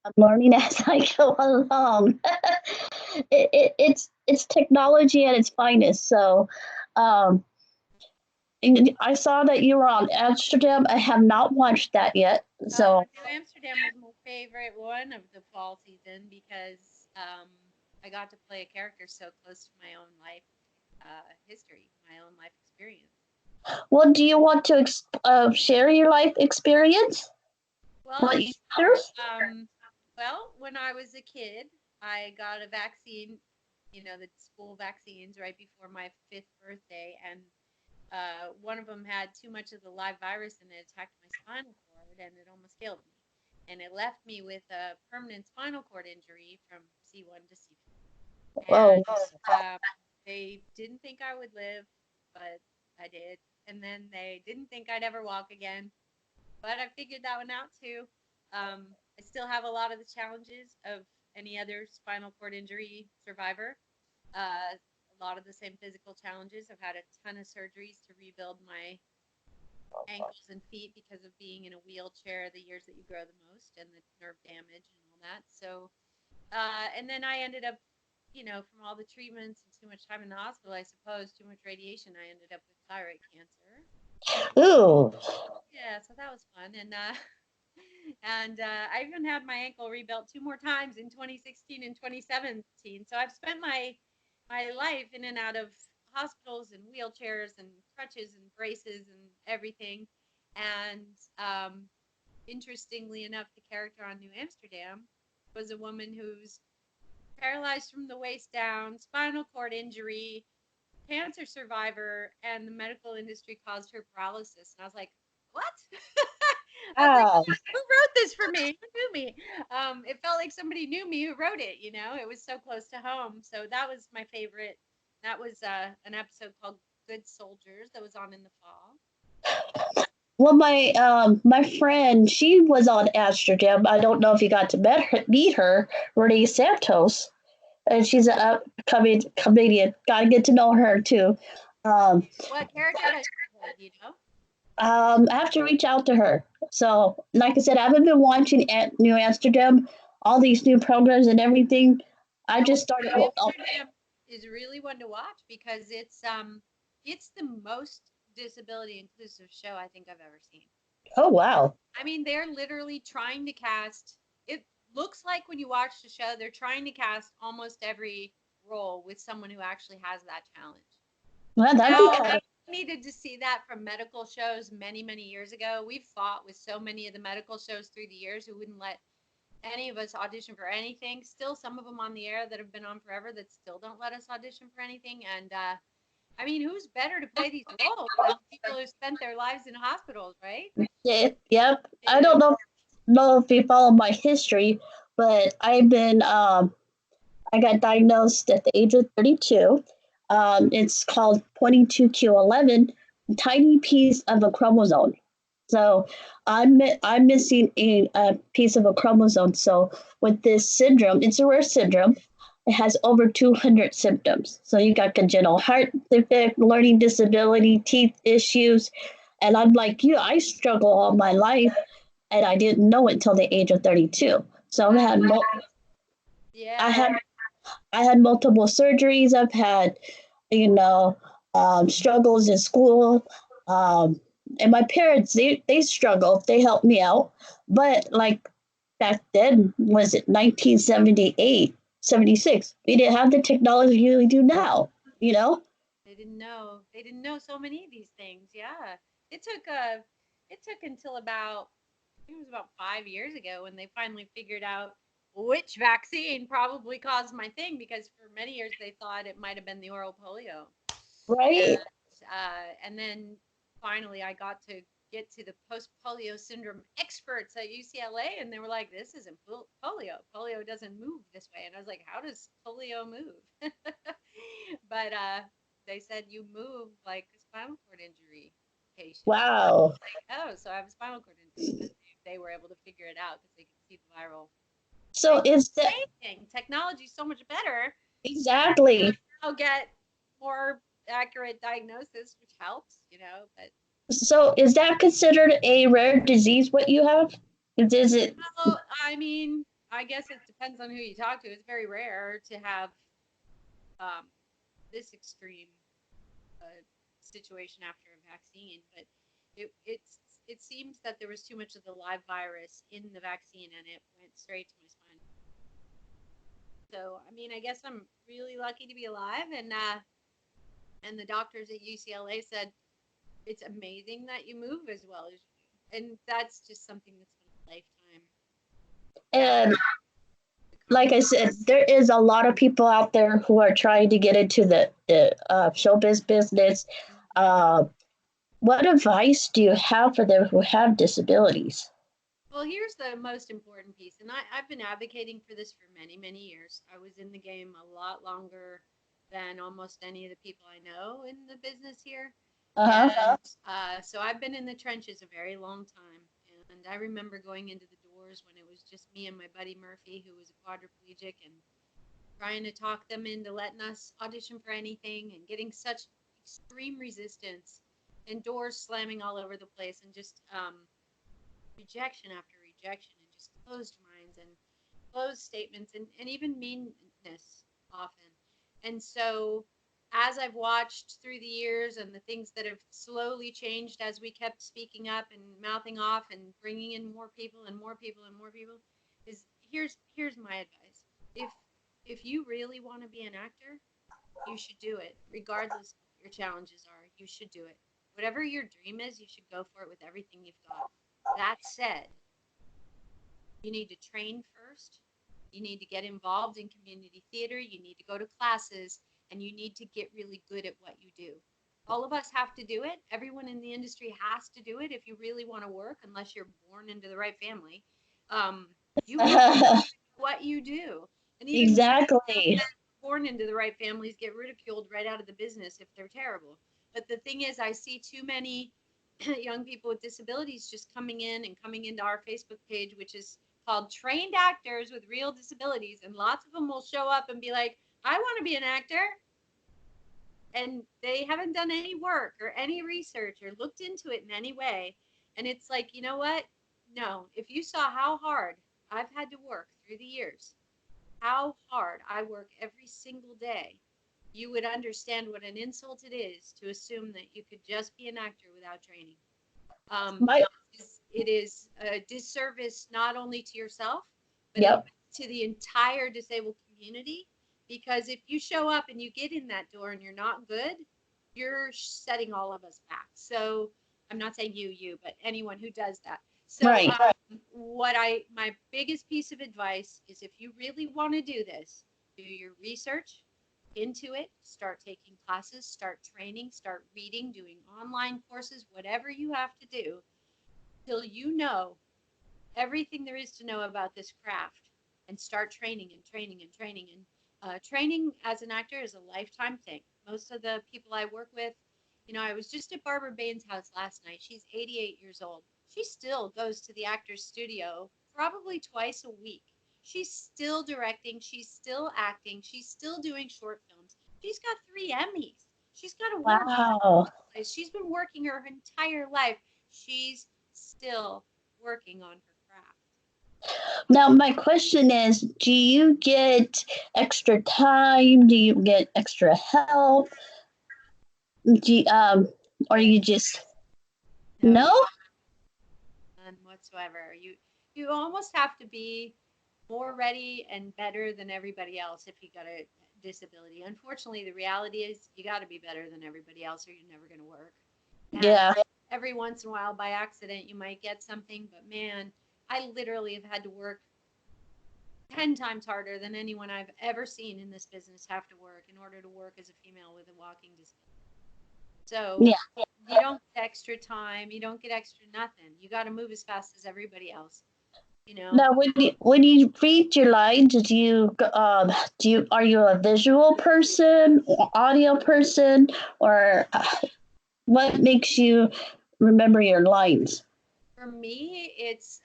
I'm learning as I go along. It's technology at its finest. So, um, and I saw that you were on Amsterdam. I have not watched that yet. So, New Amsterdam was my favorite one of the fall season because I got to play a character so close to my own life history, my own life experience. what do you want to share your life experience? Well, What sure. years? Well, when I was a kid, I got a vaccine, the school vaccines right before my fifth birthday, and one of them had too much of the live virus and it attacked my spinal cord and it almost killed me. And it left me with a permanent spinal cord injury from C1 to C4. Oh, And they didn't think I would live, but I did. And then they didn't think I'd ever walk again, but I figured that one out too. I still have a lot of the challenges of any other spinal cord injury survivor. A lot of the same physical challenges. I've had a ton of surgeries to rebuild my ankles and feet because of being in a wheelchair the years that you grow the most and the nerve damage and all that. So, and then I ended up, from all the treatments and too much time in the hospital, I suppose, too much radiation, I ended up with thyroid cancer. ooh. Yeah, so that was fun. And I even had my ankle rebuilt two more times in 2016 and 2017. So I've spent my life in and out of hospitals and wheelchairs and crutches and braces and everything. And interestingly enough, the character on New Amsterdam was a woman who's paralyzed from the waist down, spinal cord injury, cancer survivor, and the medical industry caused her paralysis. And I was like, what? I was like, Wow. who wrote this for me? Who knew me? It felt like somebody knew me who wrote it. It was so close to home. So that was my favorite. That was an episode called Good Soldiers that was on in the fall. Well, my friend, she was on Amsterdam. I don't know if you got to meet her, Renee Santos, and she's a upcoming comedian. Got to get to know her too. Um, What character does she play? Do you know? I have to reach out to her. So, like I said, I haven't been watching at New Amsterdam, all these new programs and everything. I Oh, just started. New Oh, Amsterdam is really one to watch because it's the most disability inclusive show I think I've ever seen. oh wow. I mean, they're literally trying to cast. It looks like when you watch the show, they're trying to cast almost every role with someone who actually has that challenge. Well, that'd be Now, kind I of. needed to see that from medical shows many, many years ago. We've fought with so many of the medical shows through the years who wouldn't let any of us audition for anything. Still, some of them on the air that have been on forever that still don't let us audition for anything. And I mean, who's better to play these roles than people who spent their lives in hospitals, right? Yeah, yep. I Yeah. don't know if you follow my history, but I got diagnosed at the age of 32. It's called 22q11, tiny piece of a chromosome. So I'm missing a piece of a chromosome. So with this syndrome, it's a rare syndrome. It has over 200 symptoms. So you got congenital heart defect, learning disability, teeth issues. And I'm like you, I struggle all my life and I didn't know it until the age of 32. So Wow. I Yeah. had I had multiple surgeries. I've had, you know, struggles in school. And my parents, they struggled. They helped me out. But like back then, was it 1978, 76? We didn't have the technology we do now, you know? They didn't know. They didn't know so many of these things. Yeah. It took it took until about I think it was about 5 years ago when they finally figured out which vaccine probably caused my thing because for many years they thought it might have been the oral polio. Right? And then finally I got to get to the post polio syndrome experts at UCLA, and they were like, "This isn't polio. Polio doesn't move this way." And I was like, "How does polio move?" But they said you move like a spinal cord injury patient. Wow. Like, oh, so I have a spinal cord injury. And they were able to figure it out because they could see the viral So thing. is that Amazing. Technology is so much better. exactly? I'll get more accurate diagnosis, which helps. But So is that considered a rare disease? What you have? Is it? well, I mean, I guess it depends on who you talk to. It's very rare to have um, this extreme uh, situation after a vaccine, but it seems that there was too much of the live virus in the vaccine, and it went straight to my spine. So, I mean, I guess I'm really lucky to be alive, and the doctors at UCLA said it's amazing that you move as well as you do, and that's just something that's been a lifetime And like I said, accomplishment. there is a lot of people out there who are trying to get into the showbiz business. Mhm. Uh, what advice do you have for them who have disabilities? Well, here's the most important piece, and I've been advocating for this for many, many years. I was in the game a lot longer than almost any of the people I know in the business here. Uh huh. And so I've been in the trenches a very long time. And I remember going into the doors when it was just me and my buddy Murphy, who was a quadriplegic, and trying to talk them into letting us audition for anything and getting such extreme resistance and doors slamming all over the place and just rejection after rejection and just closed minds and closed statements and even meanness often. And so, as I've watched through the years and the things that have slowly changed as we kept speaking up and mouthing off and bringing in more people and more people and more people, is here's my advice. If if you really want to be an actor, you should do it, regardless of what your challenges are. You should do it. Whatever your dream is, you should go for it with everything you've got. That said, you need to train first. You need to get involved in community theater. You need to go to classes and you need to get really good at what you do. All of us have to do it. Everyone in the industry has to do it if you really want to work, unless you're born into the right family. Um, you have to do what you do. And even Exactly. born into the right families get ridiculed right out of the business if they're terrible. But the thing is, I see too many young people with disabilities just coming in and coming into our Facebook page, which is called Trained Actors with Real Disabilities. And lots of them will show up and be like, I want to be an actor. And they haven't done any work or any research or looked into it in any way. And it's like, you know what? No, if you saw how hard I've had to work through the years, how hard I work every single day, you would understand what an insult it is to assume that you could just be an actor without training. My It is a disservice not only to yourself, but yep. to the entire disabled community. Because if you show up and you get in that door and you're not good, you're setting all of us back. So I'm not saying but anyone who does that. So Right. my biggest piece of advice is, if you really want to do this, do your research into it, start taking classes, start training, start reading, doing online courses, whatever you have to do till you know everything there is to know about this craft, and start training and training and training. And training as an actor is a lifetime thing. Most of the people I work with, I was just at Barbara Bain's house last night. She's 88 years old. She still goes to the actor's studio probably twice a week. She's still directing. She's still acting. She's still doing short films. She's got 3 Emmys. She's got awards. Wow. She's been working her entire life. She's still working on her craft. Now, my question is, do you get extra time? Do you get extra help? Do you, or No, you just no, no? you none whatsoever. You almost have to be more ready and better than everybody else if you got a disability. Unfortunately, the reality is you got to be better than everybody else or you're never going to work. And Yeah. every once in a while, by accident, you might get something. But man, I literally have had to work 10 times harder than anyone I've ever seen in this business have to work in order to work as a female with a walking disability. So Yeah. you don't get extra time, you don't get extra nothing. You got to move as fast as everybody else, you know? Now, when you read your lines, are you a visual person, or audio person, or what makes you remember your lines? For me, it's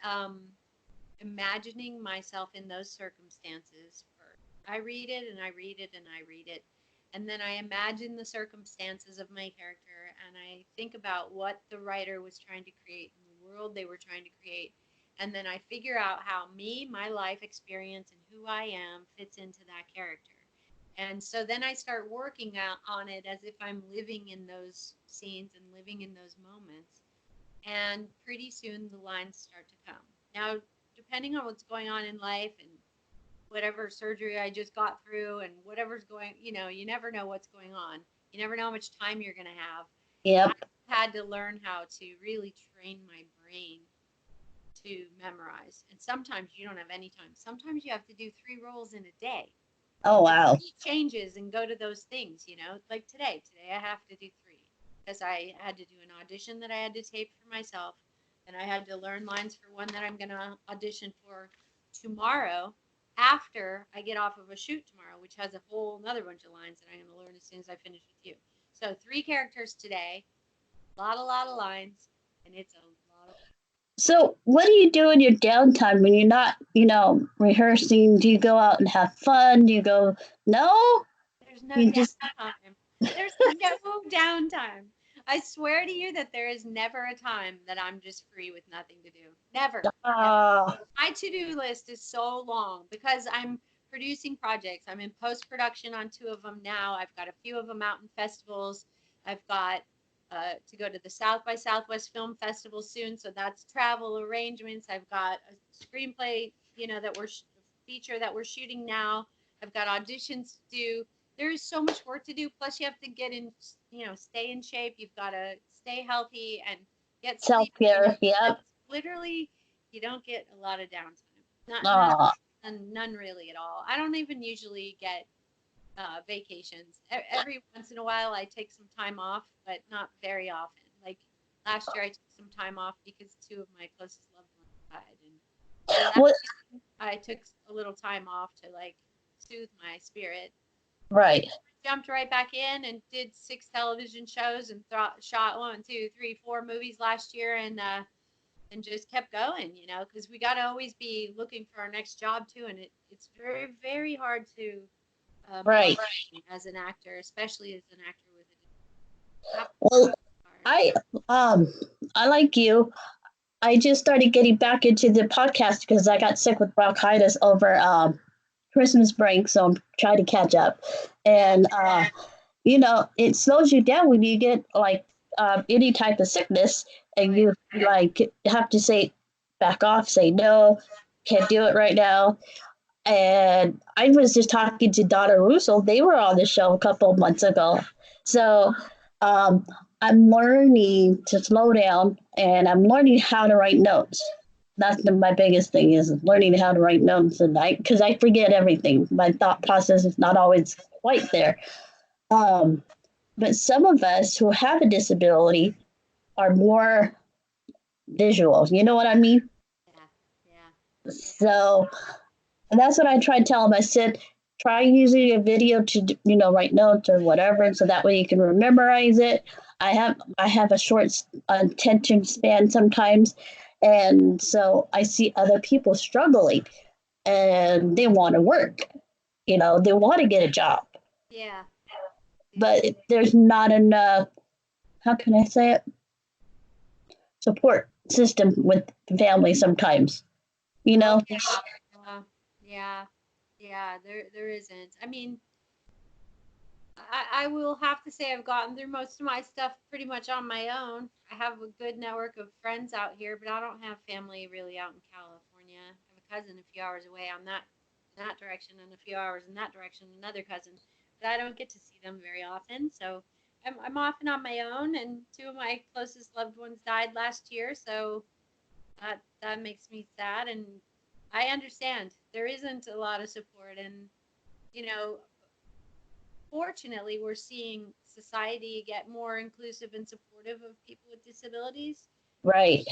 imagining myself in those circumstances first. I read it and I read it and I read it. And then I imagine the circumstances of my character and I think about what the writer was trying to create in the world they were trying to create. and then I figure out how me, my life experience, and who I am fits into that character. And so then I start working out on it as if I'm living in those scenes and living in those moments. And pretty soon the lines start to come. Now, depending on what's going on in life and whatever surgery I just got through and whatever's going, you never know what's going on. You never know how much time you're going to have. Yep. I had to learn how to really train my brain to memorize. And sometimes you don't have any time. Sometimes you have to do 3 roles in a day. Oh, wow. Changes and go to those things, like today. Today I have to do 3 because I had to do an audition that I had to tape for myself. And I had to learn lines for one that I'm going to audition for tomorrow after I get off of a shoot tomorrow, which has a whole another bunch of lines that I'm going to learn as soon as I finish with you. So 3 characters today, a lot of lines, and it's a lot of. So, what do you do in your downtime when you're not, rehearsing? Do you go out and have fun? Do you go, no? There's no You just, downtime. There's no downtime. I swear to you that there is never a time that I'm just free with nothing to do. Never. Ever. uh, My to-do list is so long because I'm producing projects. I'm in post-production on 2 of them now. I've got a few of them out in festivals. I've got to go to the South by Southwest Film Festival soon, so that's travel arrangements. I've got a screenplay, that we're feature that we're shooting now. I've got auditions to do. There is so much work to do. Plus, you have to get in, stay in shape. You've got to stay healthy and get self sleep. care. Yep. Literally, you don't get a lot of downtime. Uh, None really at all. I don't even usually get vacations. Every once in a while, I take some time off, but not very often. Like last year, I took some time off because 2 of my closest loved ones died, and for that what? reason, I took a little time off to like soothe my spirit. Right. Jumped right back in and did 6 television shows and shot 1, 2, 3, 4 movies last year, and just kept going, because we got to always be looking for our next job too, and it's very, very hard to make Right. as an actor, especially as an actor with a Well, hard. I um I like you. I just started getting back into the podcast because I got sick with bronchitis over Christmas break, so I'm trying to catch up. And it slows you down when you get like any type of sickness, and you like have to say back off, say no, can't do it right now. And I was just talking to Donna Russo. They were on the show a couple of months ago. So um, I'm learning to slow down and I'm learning how to write notes. That's my biggest thing is learning how to write notes and because I forget everything. My thought process is not always quite there. Um, but some of us who have a disability are more visual. You know what I mean? Yeah, yeah, yeah. So and that's what I try to tell them. I said, try using a video to, write notes or whatever, and so that way you can memorize it. I have a short attention span sometimes, and so I see other people struggling, and they want to work. They want to get a job, Yeah. but there's not enough. How can I say it? Support system with family sometimes. You Oh know. yeah, yeah, yeah. There isn't. I mean, I will have to say I've gotten through most of my stuff pretty much on my own. I have a good network of friends out here, but I don't have family really out in California. I have a cousin a few hours away on that direction, and a few hours in that direction, another cousin. But I don't get to see them very often, so I'm often on my own. And 2 of my closest loved ones died last year, so that makes me sad. And I understand there isn't a lot of support, and you know fortunately, we're seeing society get more inclusive and supportive of people with disabilities. Right.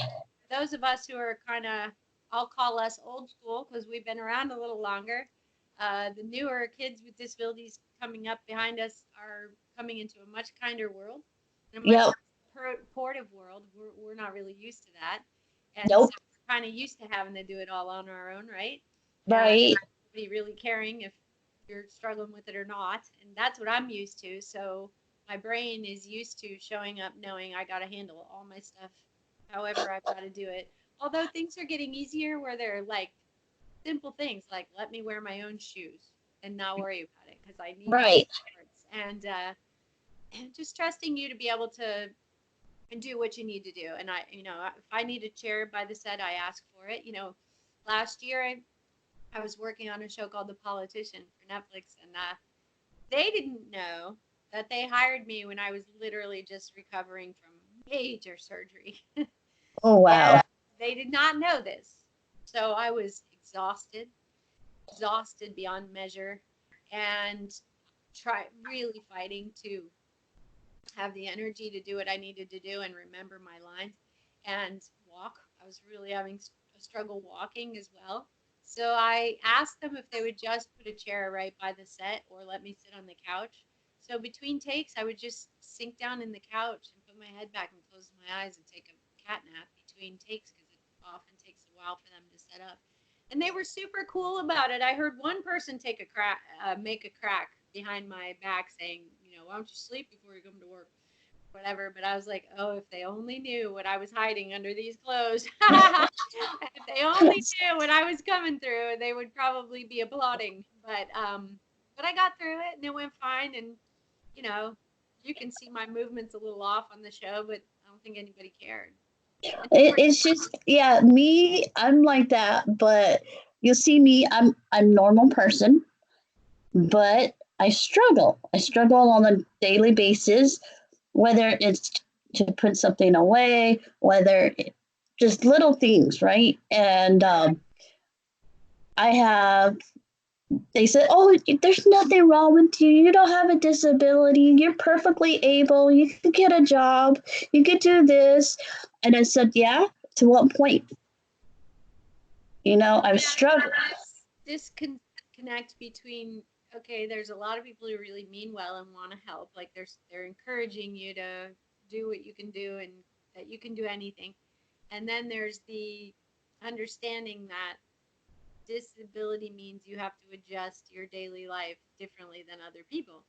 Those of us who are kind of, I'll call us old school because we've been around a little longer. The newer kids with disabilities coming up behind us are coming into a much kinder world and a much Yep. supportive world. We're not really used to that. And so Nope. we're kind of used to having to do it all on our own, right? And Right. nobody really caring if you're struggling with it or not. And that's what I'm used to. So my brain is used to showing up knowing I got to handle all my stuff however I've got to do it. Although things are getting easier where they're like simple things like let me wear my own shoes and not worry about it because I need my Right. shorts and just trusting you to be able to do what you need to do. And I, if I need a chair by the set, I ask for it. Last year I was working on a show called The Politician for Netflix, and they didn't know that they hired me when I was literally just recovering from major surgery. Oh, wow. And they did not know this. So I was exhausted beyond measure, and really fighting to have the energy to do what I needed to do and remember my lines and walk. I was really having a struggle walking as well. So I asked them if they would just put a chair right by the set or let me sit on the couch. So between takes, I would just sink down in the couch and put my head back and close my eyes and take a cat nap between takes because it often takes a while for them to set up. And they were super cool about it. I heard one person make a crack behind my back saying, why don't you sleep before you come to work? Whatever. But I was like, oh, if they only knew what I was hiding under these clothes. If they only knew what I was coming through, they would probably be applauding. But I got through it and it went fine. And you know, you can see my movements a little off on the show, but I don't think anybody cared. It's just, yeah, me, I'm like that, but you'll see me, I'm normal person, but I struggle. I struggle on a daily basis, whether it's to put something away, just little things, right? And I have they said, "Oh, there's nothing wrong with you. You don't have a disability. You're perfectly able. You could get a job. You could do this." And I said, "Yeah, to what point? I've struggled." Disconnect between okay, there's a lot of people who really mean well and want to help. Like they're encouraging you to do what you can do and that you can do anything. And then there's the understanding that disability means you have to adjust your daily life differently than other people.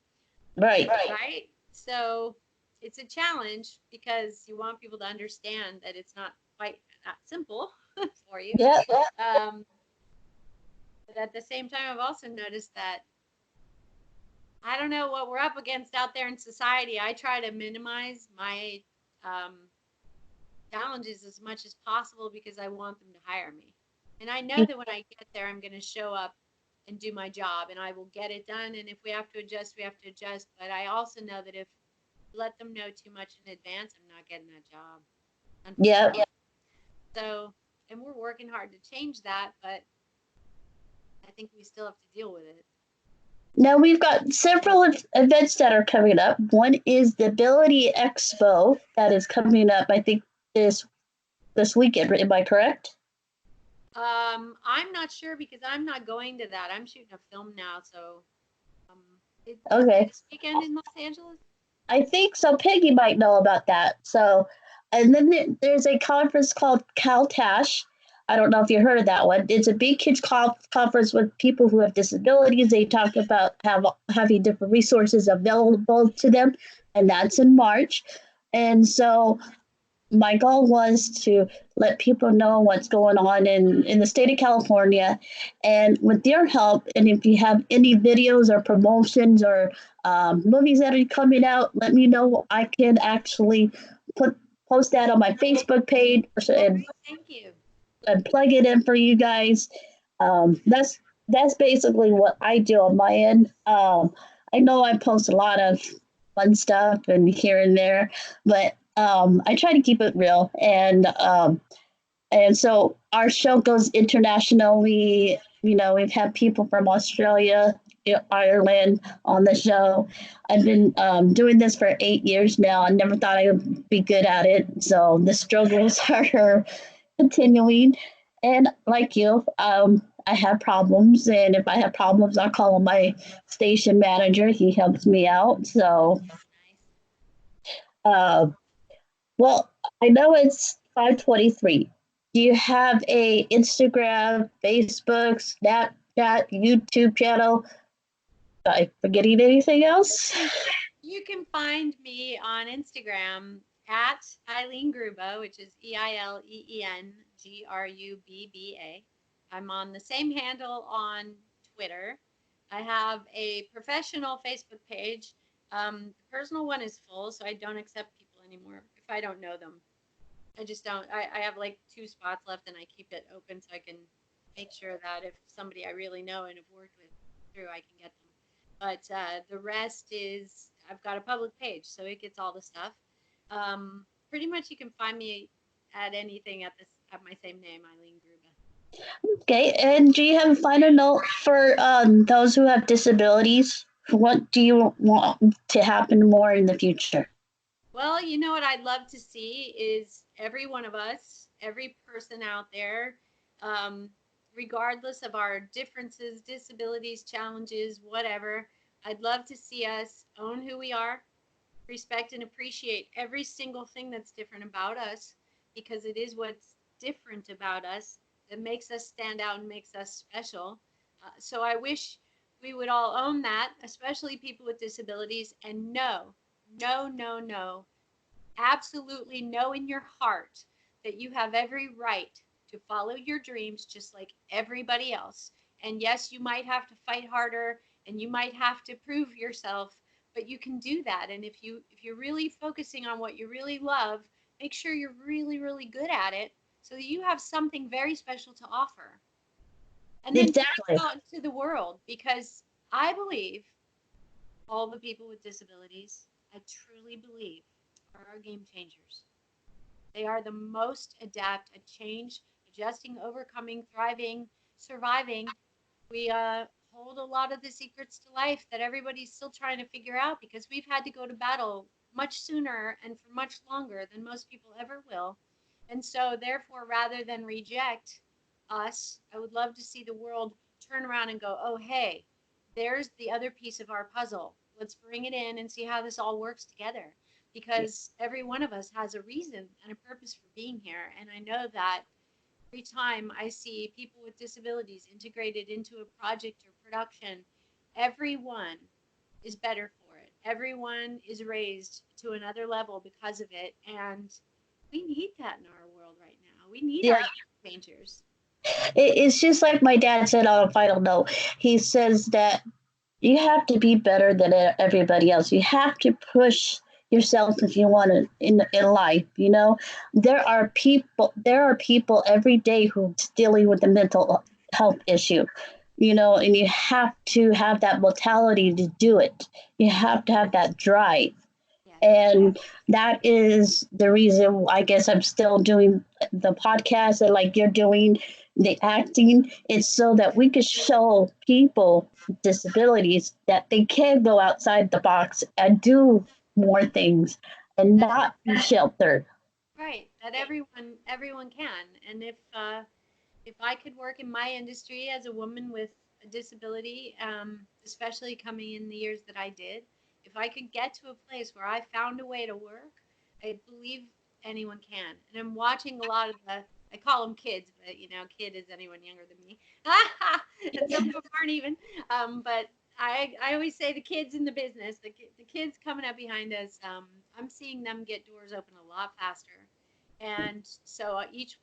Right. Right? So it's a challenge because you want people to understand that it's not quite that simple for you. Yeah. Um, but at the same time, I've also noticed that I don't know what we're up against out there in society. I try to minimize my um, challenges as much as possible because I want them to hire me. And I know that when I get there, I'm going to show up and do my job and I will get it done. And if we have to adjust, we have to adjust. But I also know that if you let them know too much in advance, I'm not getting that job. Yeah. So, and we're working hard to change that, but I think we still have to deal with it. Now we've got several events that are coming up. One is the Ability Expo that is coming up, I think, this weekend. Am I correct? I'm not sure because I'm not going to that. I'm shooting a film now, so um, is it Okay. this weekend in Los Angeles? I think so. Peggy might know about that. So, and then there's a conference called CalTash. I don't know if you heard of that one. It's a big, huge conference with people who have disabilities. They talk about having different resources available to them, and that's in March. And so my goal was to let people know what's going on in the state of California. And with your help, and if you have any videos or promotions or movies that are coming out, let me know. I can actually post that on my Facebook page Thank you. and plug it in for you guys. That's basically what I do on my end. I know I post a lot of fun stuff and here and there, but I try to keep it real. And so our show goes international. We've had people from Australia, Ireland on the show. I've been doing this for 8 years now. I never thought I would be good at it. So the struggles are continuing. And like you, I have problems. And if I have problems, I call my station manager. He helps me out. So, Nice. uh, well, I know it's 5:23. Do you have a Instagram, Facebook, Snapchat, YouTube channel? Am I forgetting anything else? You can find me on Instagram at Eileen Grubba, which is EILEEN Grubba. I'm on the same handle on Twitter. I have a professional Facebook page. The personal one is full, so I don't accept people anymore if I don't know them. I just don't. I have like 2 spots left, and I keep it open so I can make sure that if somebody I really know and have worked with through, I can get them. But the rest is I've got a public page, so it gets all the stuff. Pretty much, you can find me at anything at my same name, Eileen Grubba. Okay, and do you have a final note for those who have disabilities? What do you want to happen more in the future? Well, you know what I'd love to see is every one of us, every person out there, um, regardless of our differences, disabilities, challenges, whatever, I'd love to see us own who we are, respect and appreciate every single thing that's different about us, because it is what's different about us that makes us stand out and makes us special. So I wish we would all own that, especially people with disabilities, and know, no, no, no, absolutely know in your heart that you have every right to follow your dreams just like everybody else. And yes, you might have to fight harder and you might have to prove yourself, but you can do that. And if you're really focusing on what you really love, make sure you're really really good at it so that you have something very special to offer. And then share Exactly. it out into the world, because I believe all the people with disabilities, I truly believe, are our game changers. They are the most adept at change, adjusting, overcoming, thriving, surviving. We hold a lot of the secrets to life that everybody's still trying to figure out, because we've had to go to battle much sooner and for much longer than most people ever will. And so, therefore, rather than reject us, I would love to see the world turn around and go, oh, hey, there's the other piece of our puzzle. Let's bring it in and see how this all works together, because every one of us has a reason and a purpose for being here. And I know that every time I see people with disabilities integrated into a project or production, everyone is better for it. Everyone is raised to another level because of it. And we need that in our world right now. We need Yeah, our changers. it's just like my dad said on a final note. He says that you have to be better than everybody else. You have to push yourself if you want to in life. You know, there are people every day who's dealing with a mental health issue. You know, and you have to have that mentality to do it. You have to have that drive. Yes. And that is the reason I guess I'm still doing the podcast and like you're doing the acting. It's so that we could show people with disabilities that they can go outside the box and do more things and That, not be sheltered. right. That everyone can. And if I could work in my industry as a woman with a disability, especially coming in the years that I did, if I could get to a place where I found a way to work, I believe anyone can. And I'm watching a lot of I call them kids, but kid is anyone younger than me. And some of them aren't even. But I always say the kids in the business, the kids coming up behind us, I'm seeing them get doors open a lot faster. And so each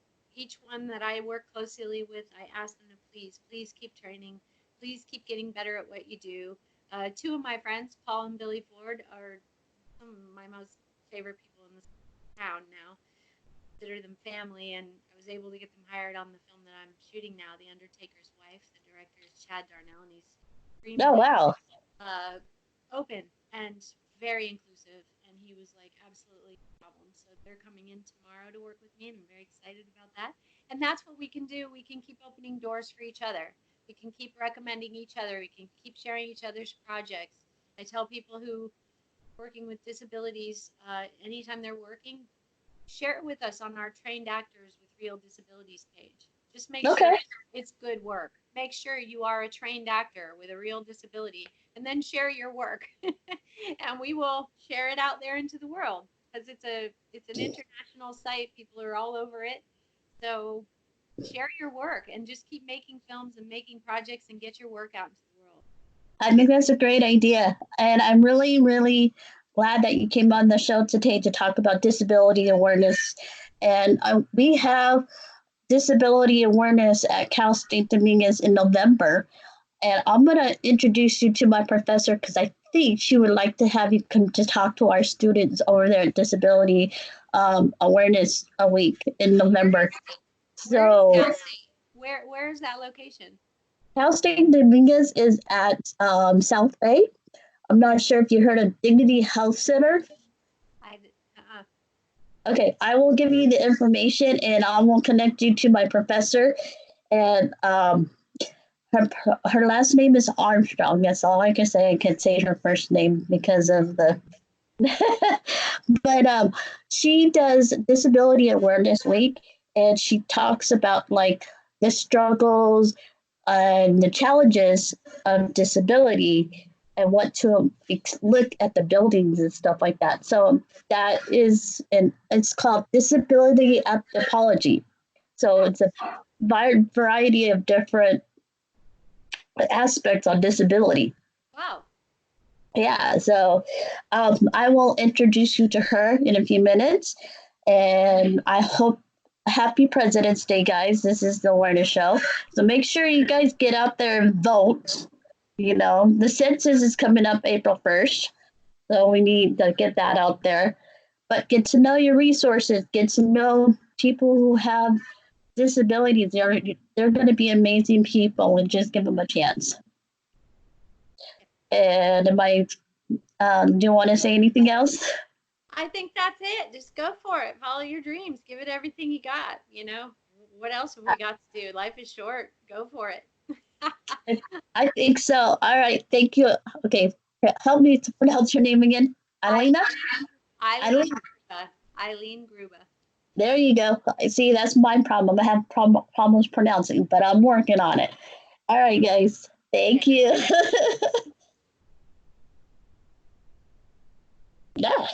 one that I work closely with, I ask them to please keep training, please keep getting better at what you do. Two of my friends, Paul and Billy Ford, are some of my most favorite people in this town now. Consider them family, and I was able to get them hired on the film that I'm shooting now, The Undertaker's Wife. The director is Chad Darnell, and he's Oh extremely wow. uh, open and very inclusive. And he was like, absolutely no problem. So they're coming in tomorrow to work with me, and I'm very excited about that. And that's what we can do. We can keep opening doors for each other. We can keep recommending each other. We can keep sharing each other's projects. I tell people who are working with disabilities, anytime they're working, share it with us on our Trained Actors with Real Disabilities page. Just make sure Okay. it's good work. Make sure you are a trained actor with a real disability, and then share your work. And we will share it out there into the world, because it's an international site. People are all over it. So share your work and just keep making films and making projects and get your work out into the world. I think that's a great idea. And I'm really, really glad that you came on the show today to talk about disability awareness. And we have disability awareness at Cal State Dominguez in November. And I'm going to introduce you to my professor because I think she would like to have you come to talk to our students over there at Disability Awareness a week in November. Where is So Cal State? Where is that location? Cal State Dominguez is at South Bay. I'm not sure if you heard of Dignity Health Center. I Okay, I will give you the information and I will connect you to my professor. And her her last name is Armstrong. That's all I can say. I can say her first name because of the. But she does Disability Awareness Week, and she talks about like the struggles and the challenges of disability and what to look at the buildings and stuff like that. So that is, and it's called Disability Anthropology. So it's a variety of different aspects on disability. wow. Yeah, so I will introduce you to her in a few minutes. And I hope happy President's Day, guys. This is the awareness show. So make sure you guys get out there and vote. You know, the census is coming up April 1st. So we need to get that out there. But get to know your resources, get to know people who have disabilities. They're going to be amazing people and just give them a chance. And am I do you want to say anything else? I think that's it. Just go for it. Follow your dreams. Give it everything you got. What else have we got to do? Life is short. Go for it. I think so. All right. Thank you. Okay. Help me to pronounce your name again. Elena? Eileen Grubba. Eileen Grubba. There you go. See, that's my problem. I have problems pronouncing, but I'm working on it. All right, guys. Thank you. Yeah.